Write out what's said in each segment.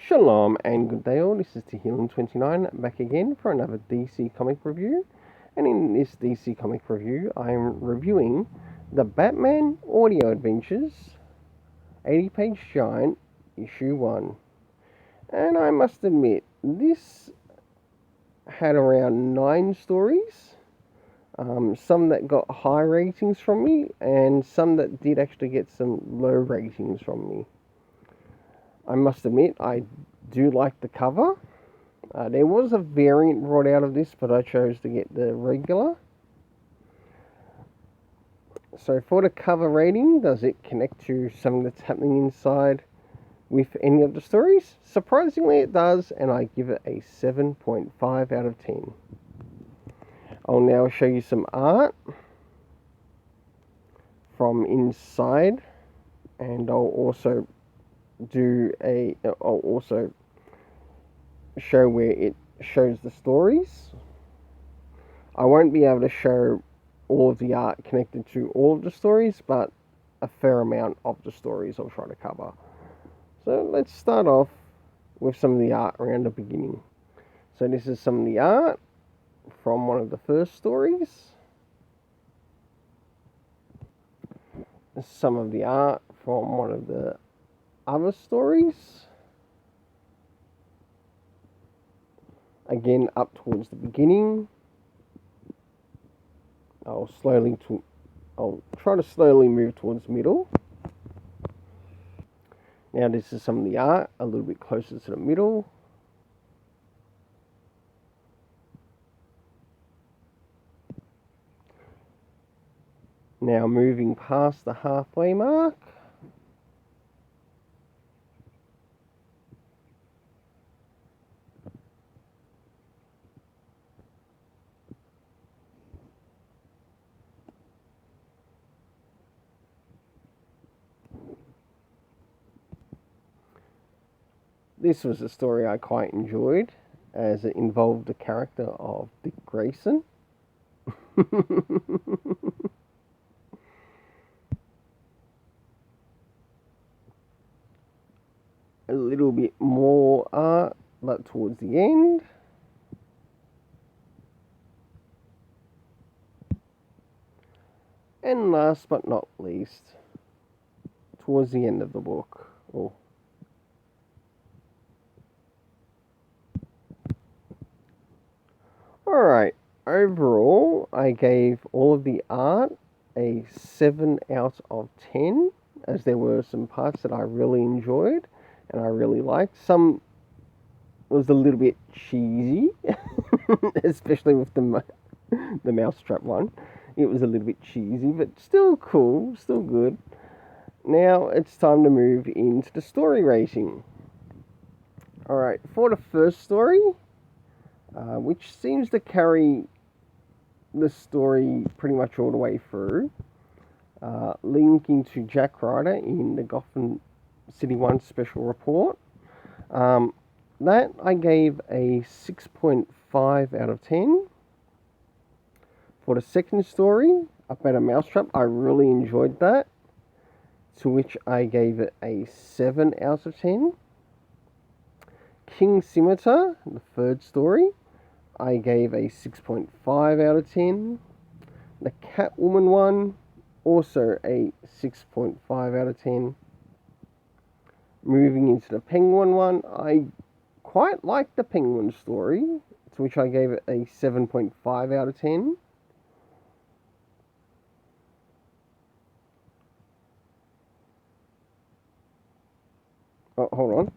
Shalom and good day all, this is Tehillim29 back again for another DC comic review, and in this DC comic review I am reviewing the Batman Audio Adventures 80-page giant issue 1. And I must admit, this had around 9 stories, some that got high ratings from me and some that did actually get some low ratings from me. I must admit, I do like the cover. There was a variant brought out of this, but I chose to get the regular. So for the cover rating, does it connect to something that's happening inside with any of the stories? Surprisingly it does, and I give it a 7.5 out of 10. I'll now show you some art from inside, and I'll also show where it shows the stories. I won't be able to show all of the art connected to all of the stories, but a fair amount of the stories I'll try to cover. So let's start off with some of the art around the beginning. So this is some of the art from one of the first stories. Some of the art from one of the other stories. Again, up towards the beginning. I'll try to slowly move towards middle. Now this is some of the art a little bit closer to the middle. Now moving past the halfway mark. This was a story I quite enjoyed, as it involved the character of Dick Grayson. A little bit more art, but towards the end. And last but not least, towards the end of the book. Alright, overall, I gave all of the art a 7 out of 10, as there were some parts that I really enjoyed and I really liked. Some was a little bit cheesy, especially with the mousetrap one. It was a little bit cheesy, but still cool, still good. Now it's time to move into the story rating. Alright, for the first story, which seems to carry the story pretty much all the way through, linking to Jack Ryder in the Gotham City 1 special report. That I gave a 6.5 out of 10. For the second story, About a Mousetrap, I really enjoyed that, to which I gave it a 7 out of 10. King Scimitar, the third story, I gave a 6.5 out of 10. The Catwoman one, also a 6.5 out of 10. Moving into the Penguin one, I quite liked the Penguin story, to which I gave it a 7.5 out of 10. Oh, hold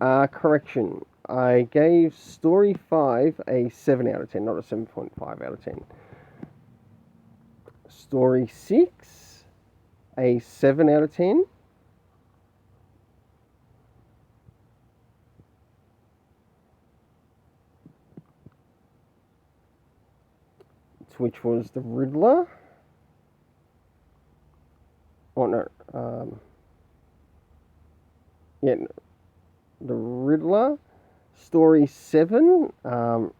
on. Correction. I gave story 5 a 7 out of 10, not a 7.5 out of 10. Story 6, a 7 out of 10. Which was the Riddler. Oh no, the Riddler. Story 7,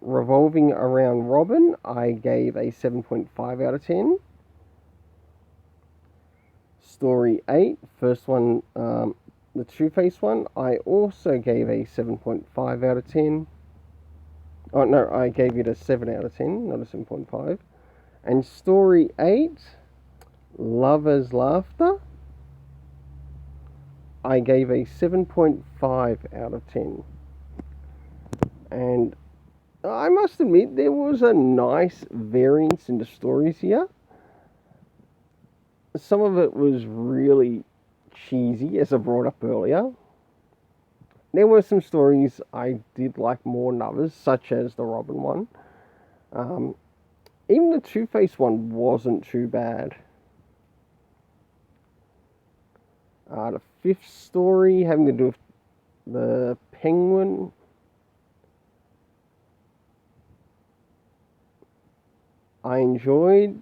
revolving around Robin, I gave a 7.5 out of 10. Story 8, first one The Two-Face one, I also gave a 7.5 out of 10. Oh no, I gave it a 7 out of 10, not a 7.5. And Story 8, Lover's Laughter, I gave a 7.5 out of 10. And I must admit, there was a nice variance in the stories here. Some of it was really cheesy, as I brought up earlier. There were some stories I did like more than others, such as the Robin one. Even the Two-Face one wasn't too bad. The fifth story having to do with the Penguin, I enjoyed,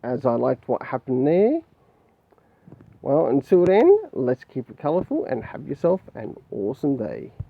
as I liked what happened there. Well, until then, let's keep it colourful and have yourself an awesome day.